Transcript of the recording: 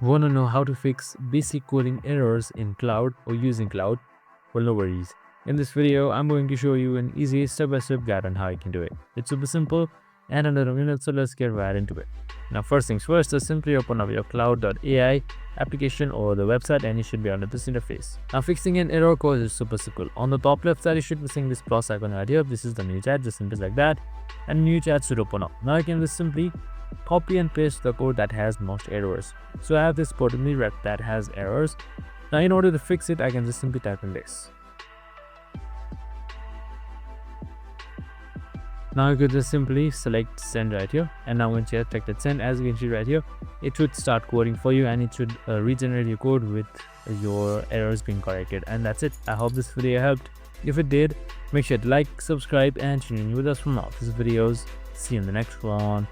Want to know how to fix basic coding errors in Cloud or using Cloud? Well, no worries. In this video, I'm going to show you an easy step-by-step guide on how you can do it. It's super simple and under a minute, so let's get right into it. Now, first things first, just simply open up your Claude AI application or the website and you should be on this interface. Now, fixing an error code is super simple. On the top left side, you should be seeing this plus icon right here. This is the new chat, just simply like that. And new chat should open up. Now, you can just simply copy and paste the code that has most errors. So I have this particular rep that has errors. Now in order to fix it, I can just simply type in this. Now you could just simply select send right here, and now once you have selected send, as you can see right here, it should start coding for you and it should regenerate your code with your errors being corrected. And that's it. I hope this video helped. If it did, make sure to like, subscribe and tune in with us for more of these videos. See you in the next one.